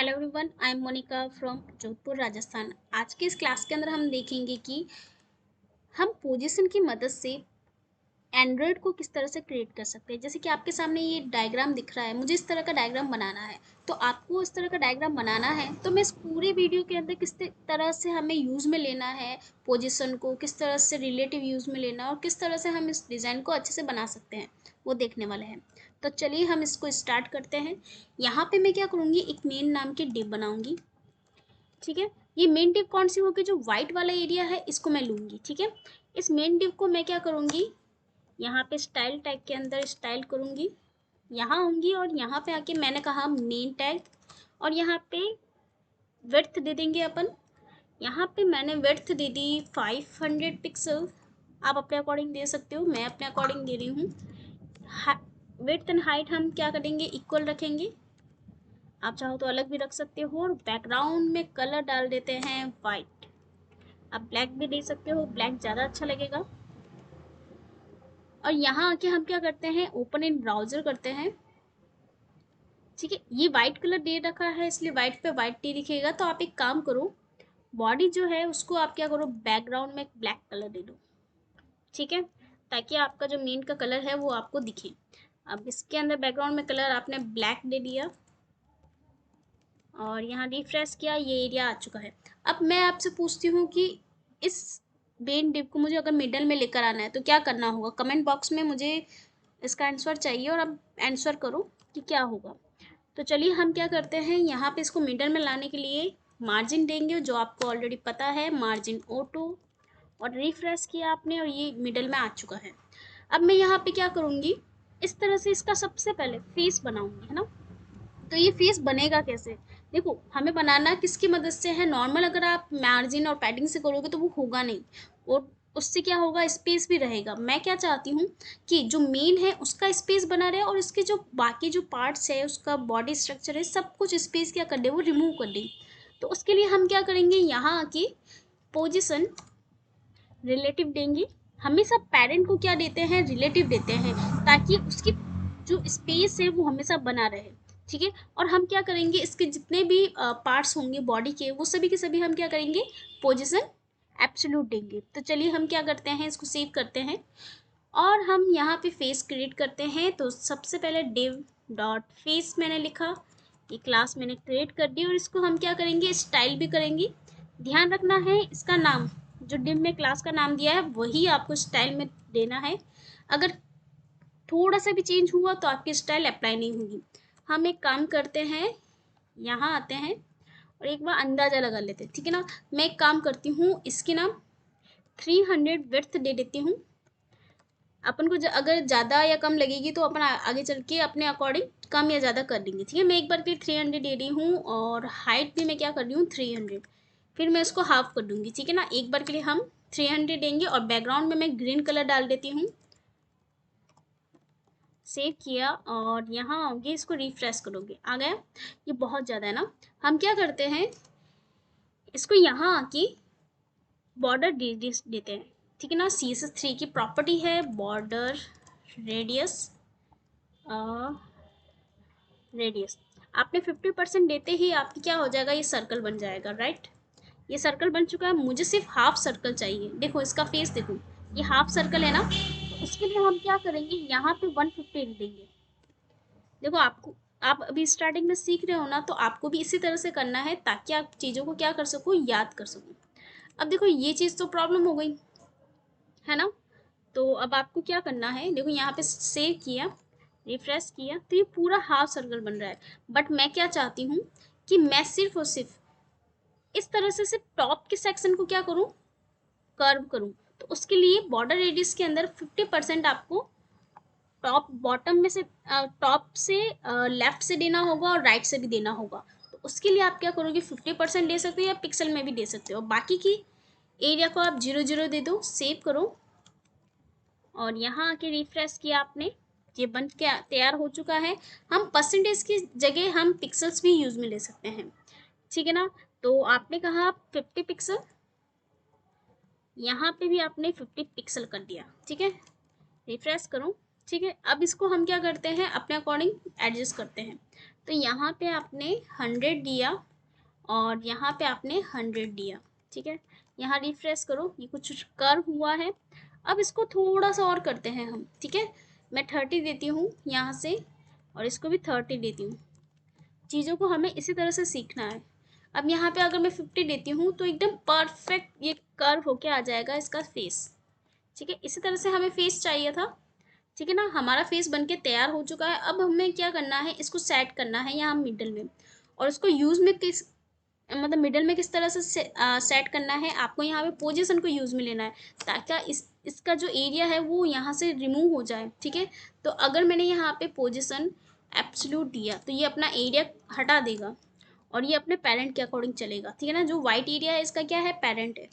Hello everyone, I am Monica from Jodhpur Rajasthan. आज के इस क्लास के अंदर हम देखेंगे कि हम पोजीशन की मदद से एंड्रॉयड को किस तरह से क्रिएट कर सकते हैं। जैसे कि आपके सामने ये डायग्राम दिख रहा है, मुझे इस तरह का डायग्राम बनाना है। तो आपको इस तरह का डायग्राम बनाना है तो मैं इस पूरे वीडियो के अंदर किस तरह से हमें यूज़ में लेना है, पोजीशन को किस तरह से रिलेटिव यूज़ में लेना और किस तरह से हम इस डिज़ाइन को अच्छे से बना सकते हैं, वो देखने वाले हैं। तो चलिए हम इसको स्टार्ट करते हैं। यहाँ पे मैं क्या करूँगी, एक मेन नाम की डिव बनाऊँगी। ठीक है, ये मेन डिव कौन सी होगी, जो व्हाइट वाला एरिया है इसको मैं लूँगी। ठीक है, इस मेन डिव को मैं क्या करूँगी, यहाँ पे स्टाइल टैग के अंदर स्टाइल करूँगी, यहाँ आऊँगी और यहाँ पे आके मैंने कहा मेन टैग और यहाँ पे विड्थ दे देंगे अपन। यहाँ पे मैंने विड्थ दे दी 500 पिक्सल। आप अपने अकॉर्डिंग दे सकते हो, मैं अपने अकॉर्डिंग दे रही हूँ। विड्थ एंड हाइट हम क्या करेंगे, इक्वल रखेंगे। आप चाहो तो अलग भी रख सकते हो और बैकग्राउंड में कलर डाल देते हैं वाइट। आप ब्लैक भी दे सकते हो, ब्लैक ज़्यादा अच्छा लगेगा। और यहाँ आके हम क्या करते हैं, ओपन इन ब्राउजर करते हैं। ठीक है, ये वाइट कलर दे रखा है इसलिए वाइट पे वाइट टी दिखेगा। तो आप एक काम करो, बॉडी जो है उसको आप क्या करो, बैकग्राउंड में ब्लैक कलर दे दो। ठीक है, ताकि आपका जो मेन का कलर है वो आपको दिखे। अब इसके अंदर बैकग्राउंड में कलर आपने ब्लैक दे दिया और यहाँ रिफ्रेश किया, ये एरिया आ चुका है। अब मैं आपसे पूछती हूँ कि इस मेन डिव को मुझे अगर मिडल में लेकर आना है तो क्या करना होगा। कमेंट बॉक्स में मुझे इसका आंसर चाहिए और आप आंसर करो कि क्या होगा। तो चलिए हम क्या करते हैं, यहाँ पे इसको मिडल में लाने के लिए मार्जिन देंगे, जो आपको ऑलरेडी पता है, मार्जिन ऑटो। और रिफ्रेश किया आपने और ये मिडल में आ चुका है। अब मैं यहाँ पे क्या करूँगी, इस तरह से इसका सबसे पहले फेस बनाऊंगी, है ना। तो ये फेस बनेगा कैसे, देखो हमें बनाना किसकी मदद से है, नॉर्मल अगर आप मार्जिन और पैडिंग से करोगे तो वो होगा नहीं, और उससे क्या होगा, स्पेस भी रहेगा। मैं क्या चाहती हूँ कि जो मेन है उसका स्पेस बना रहे और इसके जो बाकी जो पार्ट्स है, उसका बॉडी स्ट्रक्चर है, सब कुछ स्पेस क्या कर दे, वो रिमूव कर दे। तो उसके लिए हम क्या करेंगे, यहाँ आके पोजिशन रिलेटिव देंगे। हमेशा पेरेंट को क्या देते हैं, रिलेटिव देते हैं, ताकि उसकी जो स्पेस है वो हमेशा बना रहे। ठीक है, और हम क्या करेंगे, इसके जितने भी पार्ट्स होंगे बॉडी के, वो सभी के सभी हम क्या करेंगे, पोजीशन एब्सोल्यूट देंगे। तो चलिए हम क्या करते हैं, इसको सेव करते हैं और हम यहाँ पे फेस क्रिएट करते हैं। तो सबसे पहले div डॉट फेस मैंने लिखा, ये क्लास मैंने क्रिएट कर दी और इसको हम क्या करेंगे, स्टाइल भी करेंगे। ध्यान रखना है इसका नाम, जो div में क्लास का नाम दिया है वही आपको स्टाइल में देना है। अगर थोड़ा सा भी चेंज हुआ तो आपकी स्टाइल अप्लाई नहीं होगी। हम एक काम करते हैं, यहाँ आते हैं और एक बार अंदाज़ा लगा लेते हैं। ठीक है ना, मैं एक काम करती हूँ, इसके नाम 300 विड्थ दे देती हूँ। अपन को अगर ज़्यादा या कम लगेगी तो अपन आगे चल के अपने अकॉर्डिंग कम या ज़्यादा कर देंगे। ठीक है, मैं एक बार के लिए 300 दे रही हूँ और हाइट भी मैं क्या कर रही हूँ, 300। फिर मैं इसको हाफ कर दूंगी। ठीक है ना, एक बार के लिए हम 300 देंगे और बैकग्राउंड में मैं ग्रीन कलर डाल देती हूँ। सेव किया और यहाँ आओगे, इसको रिफ्रेश करोगे, आ गया। ये बहुत ज़्यादा है ना, हम क्या करते हैं, इसको यहाँ आके बॉर्डर देते हैं। ठीक है ना, CSS3 की प्रॉपर्टी है बॉर्डर रेडियस। रेडियस आपने 50% देते ही आपकी क्या हो जाएगा, ये सर्कल बन जाएगा। राइट, ये सर्कल बन चुका है, मुझे सिर्फ हाफ सर्कल चाहिए। देखो इसका फेस देखो, ये हाफ सर्कल है ना। तो उसके लिए हम क्या करेंगे, यहाँ पे 150 देंगे। देखो आपको, आप अभी स्टार्टिंग में सीख रहे हो ना, तो आपको भी इसी तरह से करना है ताकि आप चीज़ों को क्या कर सको, याद कर सको। अब देखो ये चीज़ तो प्रॉब्लम हो गई है ना। तो अब आपको क्या करना है, देखो यहाँ पे सेव किया, रिफ्रेश किया, तो ये पूरा हाफ सर्कल बन रहा है। बट मैं क्या चाहती हूँ कि मैं सिर्फ और सिर्फ इस तरह से सिर्फ टॉप के सेक्शन को क्या करूँ, कर्व करूँ। तो उसके लिए बॉर्डर रेडियस के अंदर 50% आपको टॉप बॉटम में से, टॉप से लेफ्ट से देना होगा और राइट से भी देना होगा। तो उसके लिए आप क्या करोगे, 50% दे सकते हो या पिक्सल में भी दे सकते हो। बाकी की एरिया को आप 0 0 दे दो, सेव करो और यहाँ आके रिफ्रेश किया आपने, ये बन के तैयार हो चुका है। हम परसेंटेज की जगह हम पिक्सल्स भी यूज़ में ले सकते हैं। ठीक है ना, तो आपने कहा 50 पिक्सल, यहाँ पे भी आपने 50 पिक्सल कर दिया। ठीक है, रिफ्रेश करो ठीक है, अब इसको हम क्या करते हैं, अपने अकॉर्डिंग एडजस्ट करते हैं। तो यहाँ पे आपने 100 दिया और यहाँ पे आपने 100 दिया। ठीक है, यहाँ रिफ्रेश करो, ये कुछ कर्व हुआ है। अब इसको थोड़ा सा और करते हैं हम। ठीक है, मैं 30 देती हूँ यहाँ से और इसको भी 30 देती हूँ। चीज़ों को हमें इसी तरह से सीखना है। अब यहाँ पे अगर मैं 50 देती हूँ तो एकदम परफेक्ट ये कर्व होके आ जाएगा इसका फेस। ठीक है, इसी तरह से हमें फेस चाहिए था। ठीक है ना, हमारा फेस बनके तैयार हो चुका है। अब हमें क्या करना है, इसको सेट करना है यहाँ मिडल में। और इसको यूज़ में किस मतलब मिडल में किस तरह से सेट करना है, आपको यहाँ पे पोजीशन को यूज़ में लेना है, ताकि इसका जो एरिया है वो यहाँ से रिमूव हो जाए। ठीक है, तो अगर मैंने यहाँ पे पोजीशन एब्सोल्यूट दिया तो ये अपना एरिया हटा देगा और ये अपने पेरेंट के अकॉर्डिंग चलेगा। ठीक है ना, जो वाइट एरिया है इसका क्या है, पेरेंट है।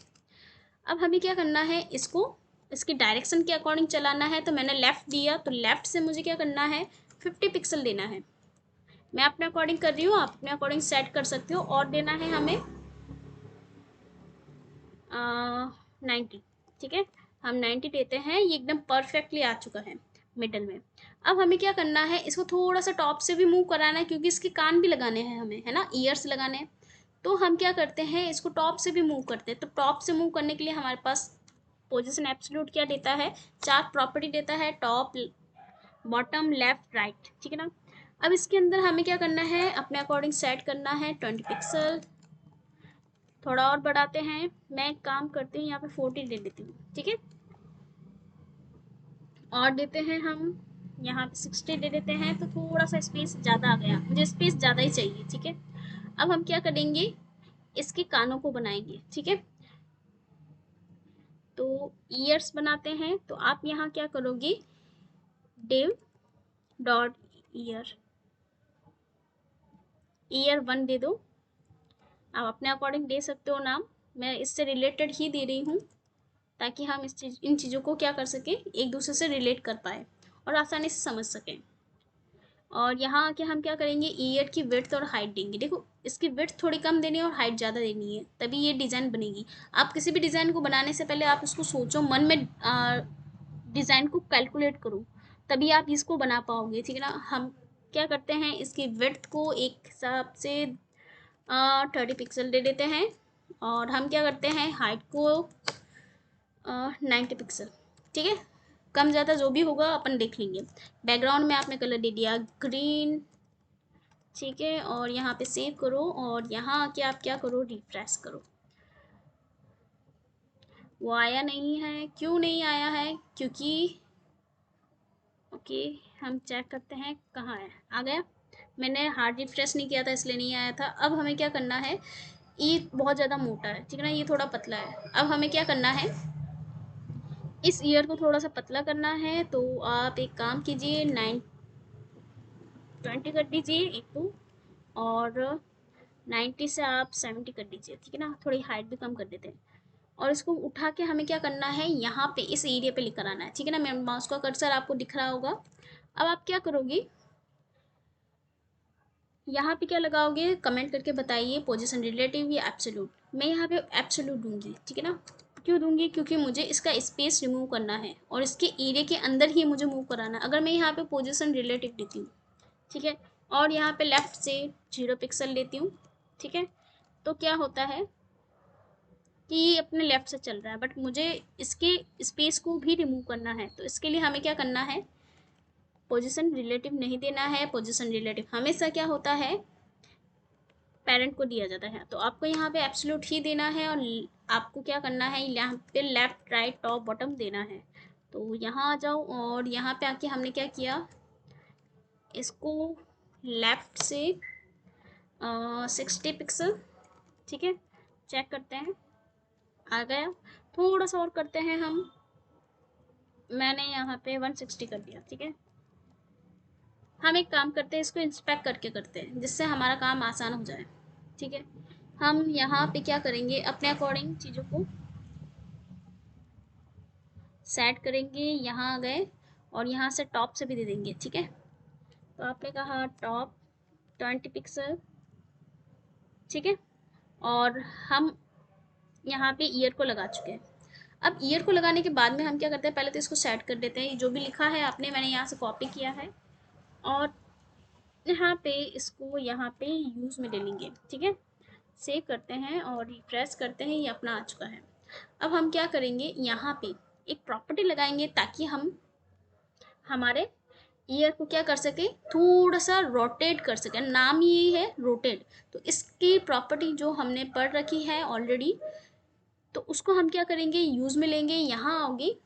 अब हमें क्या करना है, इसको इसकी डायरेक्शन के अकॉर्डिंग चलाना है। तो मैंने लेफ़्ट दिया तो लेफ़्ट से मुझे क्या करना है, 50 पिक्सल देना है। मैं अपने अकॉर्डिंग कर रही हूँ, आप अपने अकॉर्डिंग सेट कर सकते हो। और देना है हमें 90। ठीक है, हम 90 देते हैं, ये एकदम परफेक्टली आ चुका है मिडल में। अब हमें क्या करना है, इसको थोड़ा सा टॉप से भी मूव कराना है, क्योंकि इसके कान भी लगाने हैं हमें, है ना, ईयर्स लगाने हैं। तो हम क्या करते हैं, इसको टॉप से भी मूव करते हैं। तो टॉप से मूव करने के लिए हमारे पास पोजीशन एब्सोल्यूट क्या देता है, 4 प्रॉपर्टी देता है, टॉप, बॉटम, लेफ्ट, राइट। ठीक है ना, अब इसके अंदर हमें क्या करना है, अपने अकॉर्डिंग सेट करना है 20 पिक्सल। थोड़ा और बढ़ाते हैं, मैं एक काम करती हूँ, यहाँ पे 40 दे देती हूँ। ठीक है, और देते हैं हम यहाँ पे 60 दे देते हैं। तो थोड़ा सा स्पेस ज़्यादा आ गया, मुझे स्पेस ज़्यादा ही चाहिए। ठीक है, अब हम क्या करेंगे, इसके कानों को बनाएंगे। ठीक है, तो ईयर्स बनाते हैं। तो आप यहाँ क्या करोगे, डिव डॉट ईयर, ईयर 1 दे दो। आप अपने अकॉर्डिंग दे सकते हो नाम, मैं इससे रिलेटेड ही दे रही हूँ, ताकि हम इन चीज़ों को क्या कर सकें, एक दूसरे से रिलेट कर पाए और आसानी से समझ सकें। और यहाँ आके हम क्या करेंगे, ईयर की विड्थ और हाइट देंगे। देखो, इसकी विड्थ थोड़ी कम देनी है और हाइट ज़्यादा देनी है, तभी ये डिज़ाइन बनेगी। आप किसी भी डिज़ाइन को बनाने से पहले आप उसको सोचो, मन में डिज़ाइन को कैलकुलेट करो, तभी आप इसको बना पाओगे। ठीक है ना, हम क्या करते हैं, इसकी विड्थ को एक हिसाब से 30 पिक्सल दे देते हैं। और हम क्या करते हैं, हाइट को 90 पिक्सल। ठीक है, कम ज़्यादा जो भी होगा अपन देख लेंगे। बैकग्राउंड में आपने कलर दे दिया ग्रीन। ठीक है, और यहाँ पे सेव करो और यहाँ आके आप क्या करो, रिफ्रेश करो। वो आया नहीं है, क्यों नहीं आया है, क्योंकि ओके, हम चेक करते हैं कहाँ है, आ गया। मैंने हार्ड रिफ्रेश नहीं किया था इसलिए नहीं आया था। अब हमें क्या करना है, ये बहुत ज़्यादा मोटा है, ठीक है ना, ये थोड़ा पतला है। अब हमें क्या करना है, इस ईयर को थोड़ा सा पतला करना है। तो आप एक काम कीजिए, 920 कर दीजिए एक तो, और 90 से आप 70 कर दीजिए। ठीक है ना, थोड़ी हाइट भी कम कर देते हैं। और इसको उठा के हमें क्या करना है, यहाँ पे इस एरिया पे लेकर आना है। ठीक है ना, मेरे माउस का कर्सर आपको दिख रहा होगा। अब आप क्या करोगे, यहाँ पे क्या लगाओगे, कमेंट करके बताइए, पोजीशन रिलेटिव या एब्सोल्यूट। मैं यहाँ पे एब्सोल्यूट दूंगी। ठीक है ना, क्यों दूंगी, क्योंकि मुझे इसका स्पेस रिमूव करना है और इसके एरिया के अंदर ही मुझे मूव कराना है। अगर मैं यहाँ पे पोजीशन रिलेटिव देती हूँ, ठीक है, और यहाँ पे लेफ्ट से 0 पिक्सल लेती हूँ, ठीक है, तो क्या होता है कि ये अपने लेफ्ट से चल रहा है, बट मुझे इसके स्पेस को भी रिमूव करना है। तो इसके लिए हमें क्या करना है, पोजीशन रिलेटिव नहीं देना है। पोजीशन रिलेटिव हमेशा क्या होता है, पेरेंट को दिया जाता है। तो आपको यहाँ पे एब्सोल्यूट ही देना है और आपको क्या करना है, यहाँ पे लेफ्ट, राइट, टॉप, बॉटम देना है। तो यहाँ आ जाओ और यहाँ पे आके हमने क्या किया, इसको लेफ्ट से 60 पिक्सल। ठीक है, चेक करते हैं, आ गया। थोड़ा सा और करते हैं हम, मैंने यहाँ पे 160 कर दिया। ठीक है, हम एक काम करते हैं, इसको इंस्पेक्ट करके करते हैं, जिससे हमारा काम आसान हो जाए। ठीक है, हम यहाँ पे क्या करेंगे, अपने अकॉर्डिंग चीज़ों को सेट करेंगे। यहाँ आ गए और यहाँ से टॉप से भी दे देंगे। ठीक है, तो आपने कहा टॉप 20 पिक्सल। ठीक है, और हम यहाँ पे ईयर को लगा चुके हैं। अब ईयर को लगाने के बाद में हम क्या करते हैं, पहले तो इसको सेट कर देते हैं। जो भी लिखा है आपने, मैंने यहाँ से कॉपी किया है और यहाँ पे इसको यहाँ पे यूज़ में ले लेंगे। ठीक है, सेव करते हैं और रिफ्रेश करते हैं, ये अपना आ चुका है। अब हम क्या करेंगे, यहाँ पे एक प्रॉपर्टी लगाएंगे ताकि हम हमारे ईयर को क्या कर सके, थोड़ा सा रोटेट कर सके। नाम ही यही है रोटेट। तो इसकी प्रॉपर्टी जो हमने पढ़ रखी है ऑलरेडी, तो उसको हम क्या करेंगे, यूज में लेंगे। यहाँ आओगे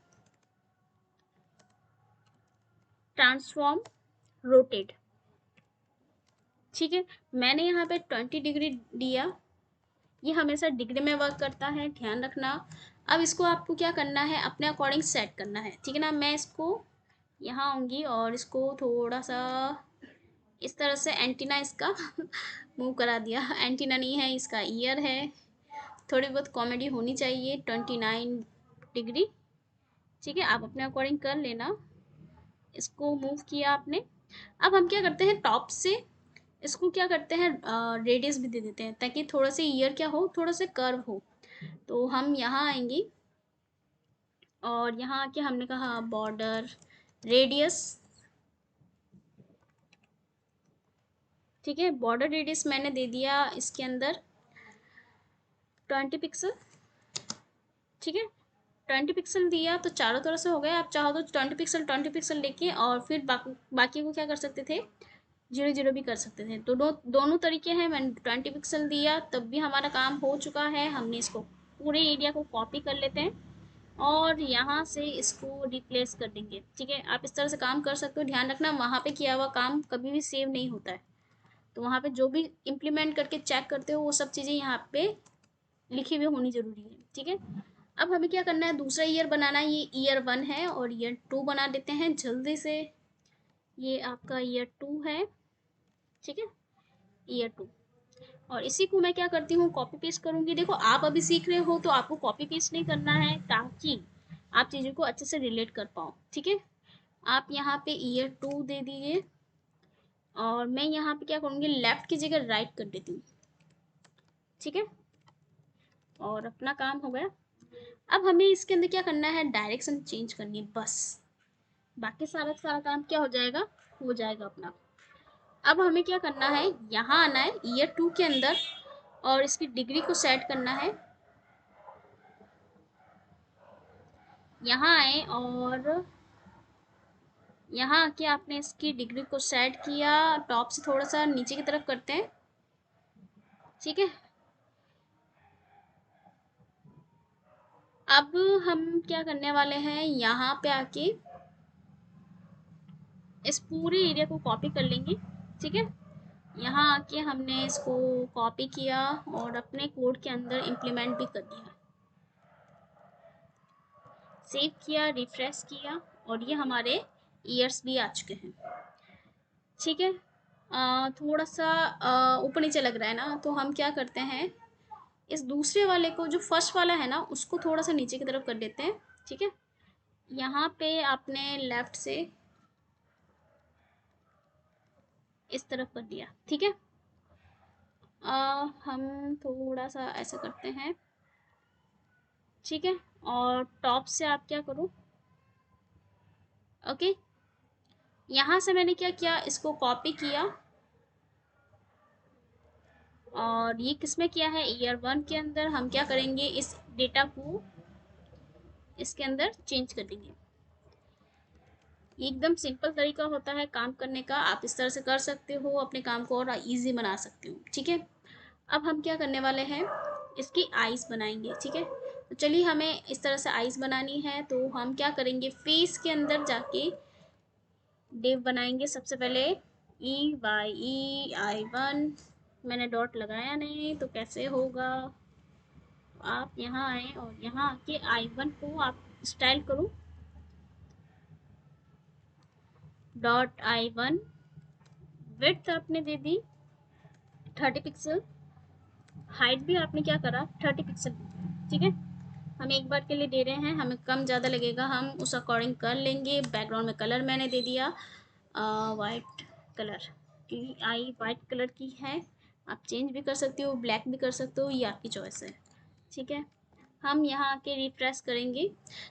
ट्रांसफॉर्म रोटेट। ठीक है, मैंने यहाँ पे 20 डिग्री दिया। ये हमेशा डिग्री में वर्क करता है, ध्यान रखना। अब इसको आपको क्या करना है, अपने अकॉर्डिंग सेट करना है। ठीक है ना, मैं इसको यहाँ आऊँगी और इसको थोड़ा सा इस तरह से एंटीना इसका मूव करा दिया। एंटीना नहीं है, इसका ईयर है। थोड़ी बहुत कॉमेडी होनी चाहिए। 29 डिग्री। ठीक है, आप अपने अकॉर्डिंग कर लेना। इसको मूव किया आपने। अब हम क्या करते हैं, टॉप से इसको क्या करते हैं, रेडियस भी दे देते हैं ताकि थोड़ा सा ईयर क्या हो, थोड़ा सा कर्व हो। तो हम यहाँ आएंगे और यहाँ आके हमने कहा बॉर्डर रेडियस। ठीक है, बॉर्डर रेडियस मैंने दे दिया इसके अंदर 20 पिक्सल। ठीक है, 20 पिक्सल दिया तो चारों तरफ से हो गया। आप चाहो तो 20 पिक्सल लेके और फिर बाकी को क्या कर सकते थे, 0 0 भी कर सकते थे। तो दोनों तरीके हैं। मैंने 20 पिक्सल दिया तब भी हमारा काम हो चुका है। हमने इसको पूरे एरिया को कॉपी कर लेते हैं और यहाँ से इसको रिप्लेस कर देंगे। ठीक है, आप इस तरह से काम कर सकते हो। ध्यान रखना, वहाँ पे किया हुआ काम कभी भी सेव नहीं होता है। तो वहाँ पे जो भी इम्प्लीमेंट करके चेक करते हो वो सब चीज़ें यहाँ पे लिखी हुई होनी ज़रूरी है। ठीक है, अब हमें क्या करना है, दूसरा ईयर बनाना है। ये ईयर 1 है और ईयर 2 बना देते हैं जल्दी से। ये आपका ईयर 2 है। ठीक है, ईयर 2। और इसी को मैं क्या करती हूँ, कॉपी पेस्ट करूँगी। देखो, आप अभी सीख रहे हो तो आपको कॉपी पेस्ट नहीं करना है ताकि आप चीज़ों को अच्छे से रिलेट कर पाओ। ठीक है, आप यहाँ पे ईयर 2 दे दीजिए और मैं यहाँ पे क्या करूँगी, लेफ्ट की जगह राइट कर देती हूँ। ठीक है, और अपना काम हो गया। अब हमें इसके अंदर क्या करना है, डायरेक्शन चेंज करनी है बस। बाकी सारा सारा काम क्या हो जाएगा, हो जाएगा अपना। अब हमें क्या करना है, यहाँ आना है ईयर 2 के अंदर और इसकी डिग्री को सेट करना है। यहाँ आए और यहाँ आके आपने इसकी डिग्री को सेट किया। टॉप से थोड़ा सा नीचे की तरफ करते हैं। ठीक है, अब हम क्या करने वाले हैं, यहाँ पे आके इस पूरे एरिया को कॉपी कर लेंगे। ठीक है, यहाँ आके हमने इसको कॉपी किया और अपने कोड के अंदर इम्प्लीमेंट भी कर दिया। सेव किया, रिफ्रेश किया और ये हमारे ईयर्स भी आ चुके हैं। ठीक है, थोड़ा सा ऊपर नीचे लग रहा है ना, तो हम क्या करते हैं, इस दूसरे वाले को, जो फर्स्ट वाला है ना, उसको थोड़ा सा नीचे की तरफ कर देते हैं। ठीक है, यहाँ पे आपने लेफ्ट से इस तरफ कर दिया। ठीक है, हम थोड़ा सा ऐसा करते हैं। ठीक है, और टॉप से आप क्या करो, ओके, यहाँ से मैंने क्या किया, इसको कॉपी किया और ये किसमें किया है, ईयर 1 के अंदर। हम क्या करेंगे, इस डेटा को इसके अंदर चेंज कर देंगे। ये एकदम सिंपल तरीका होता है काम करने का। आप इस तरह से कर सकते हो, अपने काम को और इजी बना सकते हो। ठीक है, अब हम क्या करने वाले हैं, इसकी आइज़ बनाएंगे। ठीक है, तो चलिए, हमें इस तरह से आइज़ बनानी है। तो हम क्या करेंगे, फेस के अंदर जाके डिव बनाएंगे सबसे पहले। EYEI1। मैंने डॉट लगाया नहीं तो कैसे होगा। आप यहाँ आए और यहाँ आके I1 को आप स्टाइल करो, .I1। विड्थ आपने दे दी 30 पिक्सल। हाइट भी आपने क्या करा, 30 पिक्सल। ठीक है, हम एक बार के लिए दे रहे हैं, हमें कम ज़्यादा लगेगा हम उस अकॉर्डिंग कर लेंगे। बैकग्राउंड में कलर मैंने दे दिया वाइट कलर, क्योंकि आई वाइट कलर की है। आप चेंज भी कर सकते हो, ब्लैक भी कर सकते हो, ये आपकी चॉइस है। ठीक है, हम यहाँ आके रिफ्रेश करेंगे।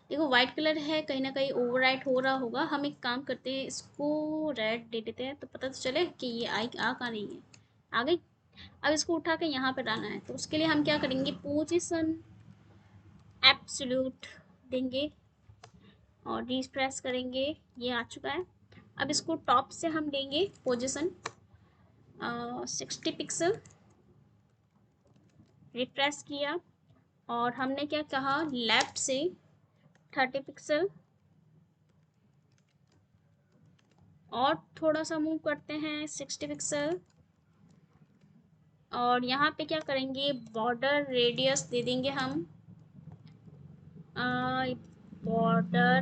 देखो वाइट कलर है, कहीं ना कहीं ओवरराइट हो रहा होगा। हम एक काम करते हैं, इसको रेड दे देते हैं तो पता तो चले कि ये आई आ कहाँ रही है। आ गई। अब इसको उठा के यहाँ पे डालना है, तो उसके लिए हम क्या करेंगे, पोजीशन एब्सोल्यूट देंगे और रिफ्रेश करेंगे। ये आ चुका है। अब इसको टॉप से हम देंगे पोजीशन 60 पिक्सल, रिफ्रेश किया और हमने क्या कहा, लेफ्ट से 30 पिक्सल और थोड़ा सा मूव करते हैं 60 पिक्सल। और यहाँ पे क्या करेंगे, बॉर्डर रेडियस दे देंगे हम, बॉर्डर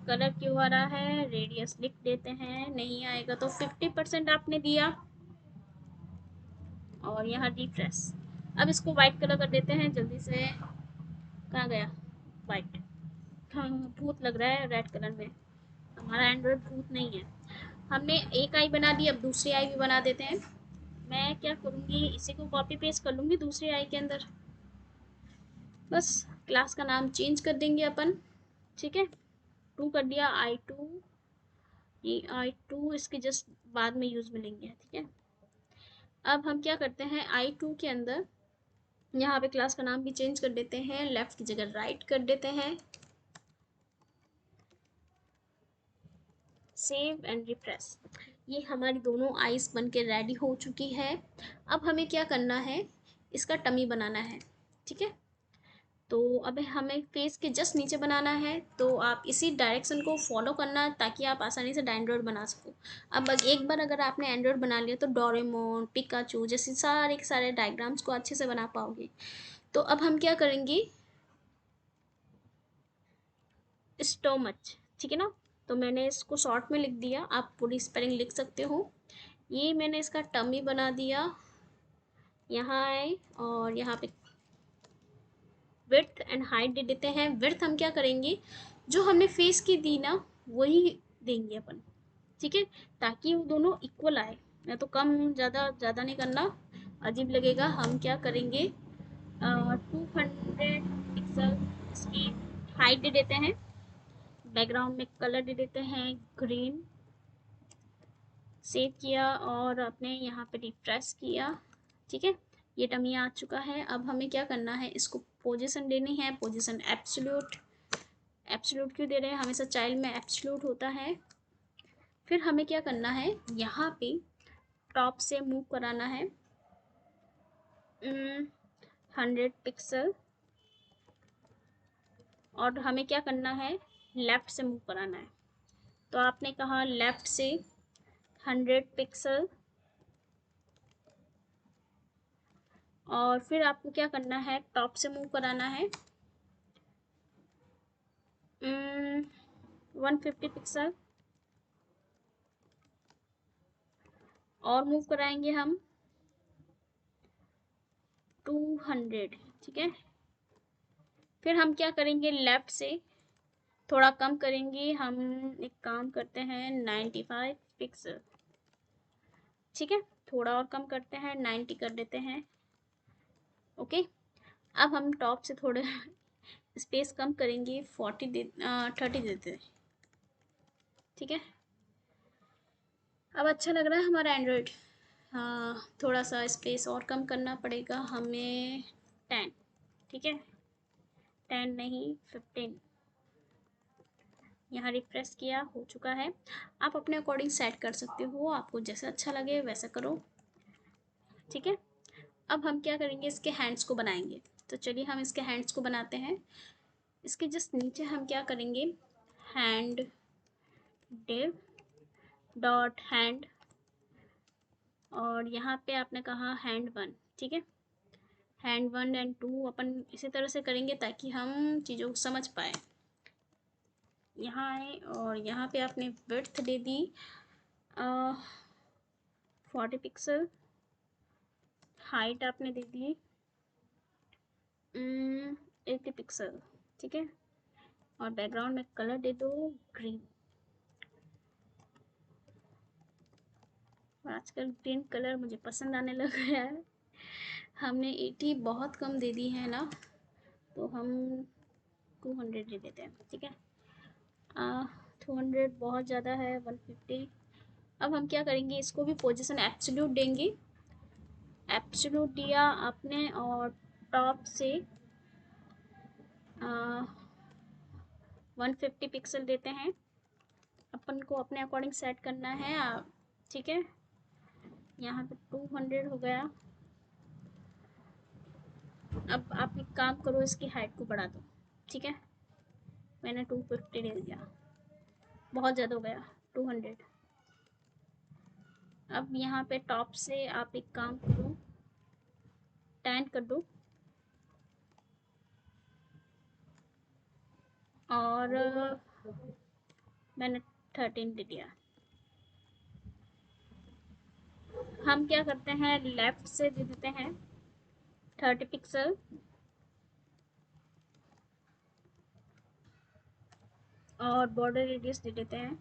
कलर क्यों आ रहा है, रेडियस लिख देते हैं, नहीं आएगा तो 50% आपने दिया और यहाँ रिफ्रेश। अब इसको वाइट कलर कर देते हैं जल्दी से। कहाँ गया वाइट, हाँ भूत लग रहा है रेड कलर में। हमारा एंड्रॉयड भूत नहीं है। हमने एक आई बना दी, अब दूसरी आई भी बना देते हैं। मैं क्या करूँगी, इसी को कॉपी पेस्ट कर लूँगी दूसरी आई के अंदर। बस क्लास का नाम चेंज कर देंगे अपन। ठीक है, 2 कर दिया, I2। ये I2 इसके जस्ट बाद में यूज़ में लेंगे। ठीक है, अब हम क्या करते हैं, I2 के अंदर यहाँ पे क्लास का नाम भी चेंज कर देते हैं, लेफ्ट की जगह राइट कर देते हैं, सेव एंड रिफ्रेश। ये हमारी दोनों आइस बन के रेडी हो चुकी है। अब हमें क्या करना है, इसका टमी बनाना है। ठीक है, तो अब हमें फेस के जस्ट नीचे बनाना है, तो आप इसी डायरेक्शन को फॉलो करना ताकि आप आसानी से एंड्रॉयड बना सको। अब एक बार अगर आपने एंड्रॉयड बना लिया तो डोरेमोन, पिकाचू जैसे सारे के सारे डायग्राम्स को अच्छे से बना पाओगे। तो अब हम क्या करेंगे, स्टोमच, ठीक है ना। तो मैंने इसको शॉर्ट में लिख दिया, आप पूरी स्पेलिंग लिख सकते हो। ये मैंने इसका टमी बना दिया। यहाँ आए और यहाँ पे विड्थ एंड हाइट दे देते हैं। विड्थ हम क्या करेंगे, जो हमने फेस की दी ना वही देंगे अपन। ठीक है, ताकि वो दोनों इक्वल आए, या तो कम ज़्यादा ज़्यादा नहीं करना, अजीब लगेगा। हम क्या करेंगे, 200 पिक्सल इसकी हाइट दे देते हैं। बैकग्राउंड में कलर दे देते हैं ग्रीन। सेव किया और अपने यहाँ पे रिफ्रेश किया। ठीक है, ये टमी आ चुका है। अब हमें क्या करना है, इसको पोजीशन देनी है, पोजीशन एब्सोल्यूट। एब्सोल्यूट क्यों दे रहे हैं, हमेशा चाइल्ड में एब्सोल्यूट होता है। फिर हमें क्या करना है, यहाँ पे टॉप से मूव कराना है 100 पिक्सल और हमें क्या करना है, लेफ़्ट से मूव कराना है। तो आपने कहा लेफ़्ट से 100 पिक्सल और फिर आपको क्या करना है, टॉप से मूव कराना है 150 पिक्सल और मूव कराएंगे हम 200। ठीक है, फिर हम क्या करेंगे, लेफ़्ट से थोड़ा कम करेंगे, हम एक काम करते हैं 95 पिक्सल। ठीक है, थोड़ा और कम करते हैं, 90 कर देते हैं। ओके, अब हम टॉप से थोड़े स्पेस कम करेंगे, 30 देते हैं। ठीक है, अब अच्छा लग रहा है हमारा एंड्रॉयड। हाँ, थोड़ा सा स्पेस और कम करना पड़ेगा हमें, 10। ठीक है, 10 नहीं 15। यहाँ रिफ्रेश किया, हो चुका है। आप अपने अकॉर्डिंग सेट कर सकते हो, आपको जैसा अच्छा लगे वैसा करो। ठीक है, अब हम क्या करेंगे, इसके हैंड्स को बनाएंगे। तो चलिए हम इसके हैंड्स को बनाते हैं। इसके जस्ट नीचे हम क्या करेंगे, हैंड डिव डॉट हैंड और यहाँ पे आपने कहा हैंड 1। ठीक है, हैंड 1 एंड 2 अपन इसी तरह से करेंगे ताकि हम चीज़ों को समझ पाए। यहाँ आए और यहाँ पे आपने विड्थ दे दी 40 पिक्सल, हाइट आपने दे दी 80 पिक्सल। ठीक है, और बैकग्राउंड में कलर दे दो ग्रीन। आजकल ग्रीन कलर मुझे पसंद आने लग गया है। हमने 80 बहुत कम दे दी है ना, तो हम 200 ले लेते हैं, ठीक है। 200 बहुत ज़्यादा है, 150। अब हम क्या करेंगे, इसको भी पोजीशन एब्सोल्यूट देंगे। एब्सोल्यूट दिया आपने और टॉप से 150 पिक्सल देते हैं। अपन को अपने अकॉर्डिंग सेट करना है, ठीक है। यहाँ पे 200 हो गया। अब आप एक काम करो, इसकी हाइट को बढ़ा दो, ठीक है। मैंने 250 ले दिया, बहुत ज़्यादा हो गया 200। अब यहाँ पे टॉप से आप एक काम करो, 10 कर दो और मैंने 13 दे दिया। हम क्या करते हैं, लेफ्ट से दे देते हैं 30 पिक्सल और बॉर्डर रेडियस दे देते हैं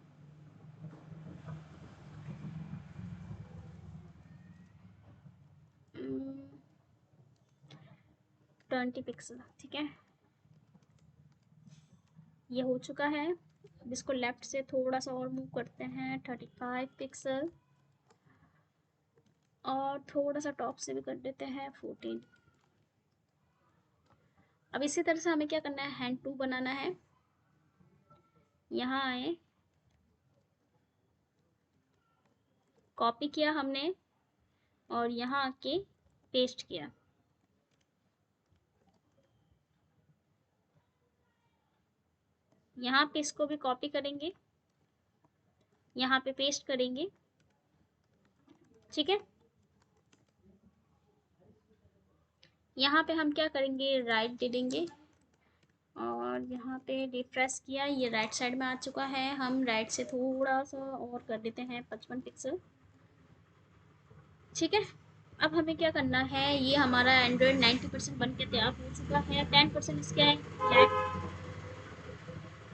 20 पिक्सल, ठीक है। ये हो चुका है। अब इसको लेफ्ट से थोड़ा सा और मूव करते हैं 35 पिक्सल और थोड़ा सा टॉप से भी कर देते हैं 14। अब इसी तरह से हमें क्या करना है, हैंड टू बनाना है। यहाँ आए, कॉपी किया हमने और यहाँ आके पेस्ट किया। यहाँ पे इसको भी कॉपी करेंगे, यहाँ पे पेस्ट करेंगे, ठीक है। यहाँ पे हम क्या करेंगे, राइट दे देंगे और यहाँ पे रिफ्रेश किया, ये राइट साइड में आ चुका है। हम राइट से थोड़ा सा और कर देते हैं 55 पिक्सल, ठीक है। अब हमें क्या करना है, ये हमारा एंड्रॉयड 90% बन के तैयार हो चुका है। 10% इसके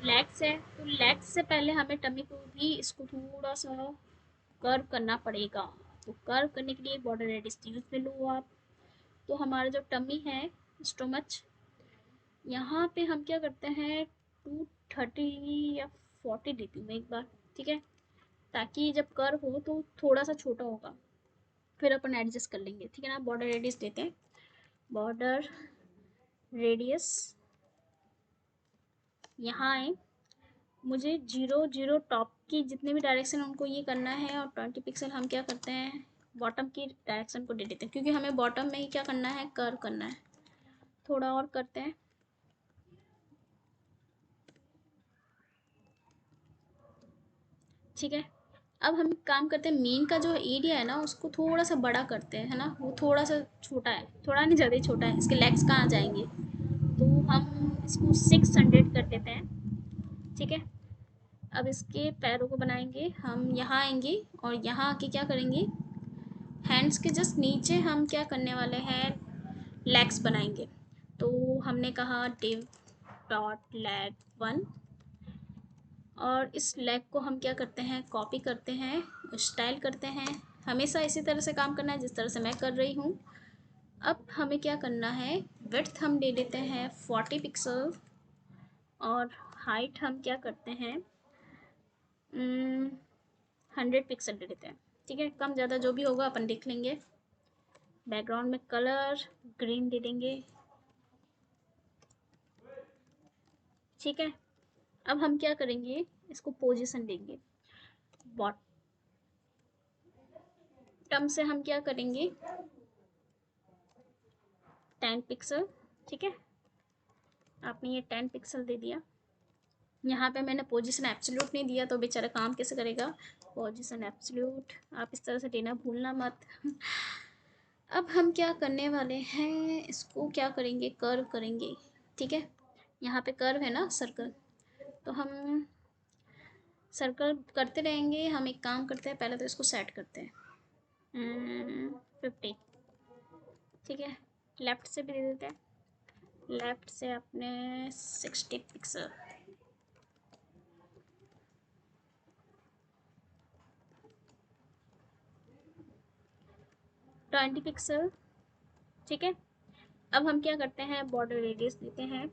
लेग्स है, तो लेग्स से पहले हमें टमी को भी इसको थोड़ा सा कर्व करना पड़ेगा। तो कर्व करने के लिए बॉर्डर रेडियस यूज में लो आप। तो हमारा जो टमी है, स्टोमच, यहाँ पे हम क्या करते हैं 230 या 40 देती हूँ मैं एक बार, ठीक है, ताकि जब कर्व हो तो थोड़ा सा छोटा होगा, फिर अपन एडजस्ट कर लेंगे, ठीक है ना। बॉर्डर रेडियस देते हैं, बॉर्डर रेडियस, यहाँ आए, मुझे 0 0 टॉप की जितने भी डायरेक्शन उनको ये करना है और 20 पिक्सल हम क्या करते हैं, बॉटम की डायरेक्शन को दे देते हैं, क्योंकि हमें बॉटम में ही क्या करना है, कर्व करना है। थोड़ा और करते हैं, ठीक है। अब हम काम करते हैं, मेन का जो एरिया है ना उसको थोड़ा सा बड़ा करते हैं, है ना। वो थोड़ा सा छोटा है, थोड़ा नहीं, ज़्यादा ही छोटा है। इसके लेग्स कहाँ जाएंगे, तो हम इसको 600 कर देते हैं, ठीक है। अब इसके पैरों को बनाएंगे, हम यहाँ आएंगे और यहाँ आके क्या करेंगे, हैंड्स के जस्ट नीचे हम क्या करने वाले हैं, लेग्स बनाएंगे। तो हमने कहा डिव डॉट लेग 1 और इस लेग को हम क्या करते हैं, कॉपी करते हैं, स्टाइल करते हैं। हमेशा इसी तरह से काम करना है जिस तरह से मैं कर रही हूँ। अब हमें क्या करना है, विड्थ हम दे देते हैं 40 पिक्सल और हाइट हम क्या करते हैं 100 पिक्सल दे देते हैं, ठीक है। कम ज़्यादा जो भी होगा अपन देख लेंगे। बैकग्राउंड में कलर ग्रीन दे देंगे, ठीक है। अब हम क्या करेंगे, इसको पोजीशन देंगे, बॉटम से हम क्या करेंगे 10 पिक्सल, ठीक है। आपने ये 10 पिक्सल दे दिया। यहाँ पे मैंने पोजीशन एब्सोल्यूट नहीं दिया तो बेचारा काम कैसे करेगा, पोजीशन एब्सोल्यूट आप इस तरह से देना भूलना मत। अब हम क्या करने वाले हैं, इसको क्या करेंगे, कर्व करेंगे, ठीक है। यहाँ पे कर्व है ना, सर्कल, तो हम सर्कल करते रहेंगे। हम एक काम करते हैं, पहले तो इसको सेट करते हैं 50, ठीक है। लेफ्ट से भी दे देते हैं, लेफ्ट से अपने 60 पिक्सल, 20 पिक्सल, ठीक है। अब हम क्या करते हैं, बॉर्डर रेडियस देते हैं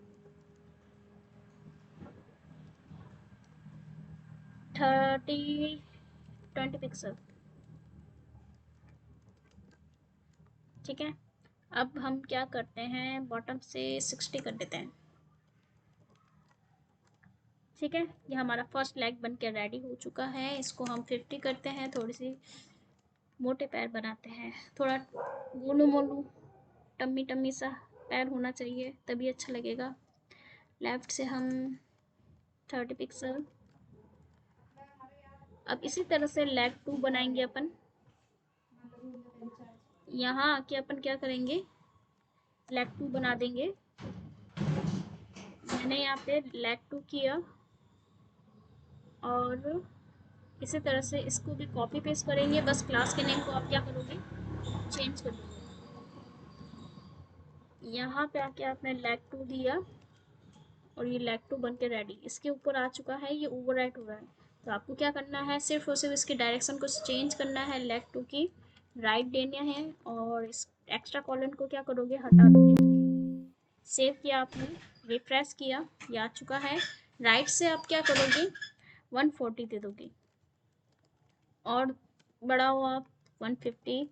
20 पिक्सल। ठीक है, अब हम क्या करते हैं, बॉटम से 60 कर देते हैं। ठीक है, ये हमारा फर्स्ट लेग बन के रेडी हो चुका है। इसको हम 50 करते हैं, थोड़ी सी मोटे पैर बनाते हैं, थोड़ा गोलू मोलू टम्मी टम्मी सा पैर होना चाहिए, तभी अच्छा लगेगा। लेफ्ट से हम 30 पिक्सल। अब इसी तरह से लेग 2 बनाएंगे अपन। यहाँ आके अपन क्या करेंगे, लेग 2 बना देंगे। मैंने यहाँ पे लेग 2 किया और इसी तरह से इसको भी कॉपी पेस्ट करेंगे। बस क्लास के नेम को आप क्या करोगे, चेंज कर दोगे। यहाँ पे आके आपने लेग 2 दिया और ये लेग 2 बन के रेडी इसके ऊपर आ चुका है, ये ओवर राइट हो रहा है। तो आपको क्या करना है, सिर्फ और सिर्फ इसकी डायरेक्शन को चेंज करना है, लेग 2 की राइट देना है और इस एक्स्ट्रा कॉलन को क्या करोगे, हटा दोगे। सेव किया आपने, रिफ्रेश किया, ये आ चुका है। राइट से आप क्या करोगे, 140 दे दोगे और बड़ा हो आप 150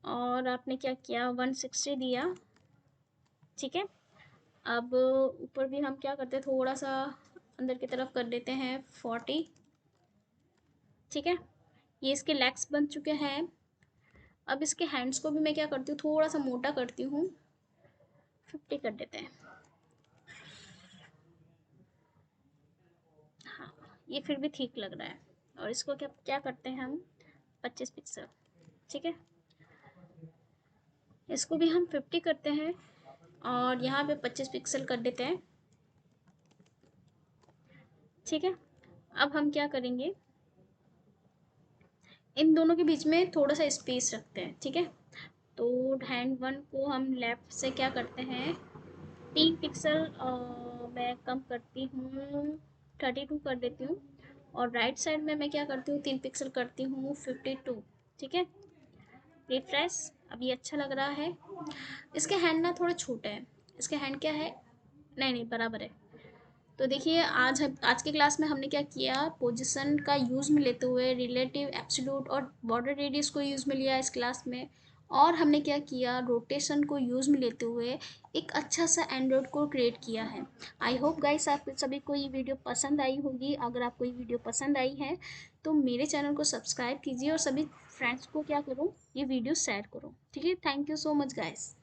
और आपने क्या किया, 160 दिया। ठीक है, अब ऊपर भी हम क्या करते हैं, थोड़ा सा अंदर की तरफ कर देते हैं 40। ठीक है, ये इसके लेग्स बन चुके हैं। अब इसके हैंड्स को भी मैं क्या करती हूँ, थोड़ा सा मोटा करती हूँ, 50 कर देते हैं। हाँ, ये फिर भी ठीक लग रहा है। और इसको क्या क्या करते हैं हम, 25 पिक्सल। ठीक है, इसको भी हम 50 करते हैं और यहाँ पे 25 पिक्सल कर देते हैं। ठीक है, अब हम क्या करेंगे, इन दोनों के बीच में थोड़ा सा स्पेस रखते हैं। ठीक है, तो हैंड 1 को हम लेफ्ट से क्या करते हैं, 3 पिक्सल मैं कम करती हूँ, 32 कर देती हूँ और राइट साइड में मैं क्या करती हूँ, 3 पिक्सल करती हूँ, 52। ठीक है, रिफ्रेश। अब ये अच्छा लग रहा है। इसके हैंड ना थोड़े छोटे हैं, इसके हैंड क्या है, नहीं नहीं बराबर है। तो देखिए आज की क्लास में हमने क्या किया, पोजीशन का यूज़ में लेते हुए रिलेटिव, एब्सोल्यूट और बॉर्डर रेडियस को यूज़ में लिया इस क्लास में। और हमने क्या किया, रोटेशन को यूज़ में लेते हुए एक अच्छा सा एंड्रॉयड को क्रिएट किया है। आई होप गाइस आप सभी को ये वीडियो पसंद आई होगी। अगर आपको ये वीडियो पसंद आई है तो मेरे चैनल को सब्सक्राइब कीजिए और सभी फ्रेंड्स को क्या करो, ये वीडियो शेयर करो। ठीक है, thank you so much guys.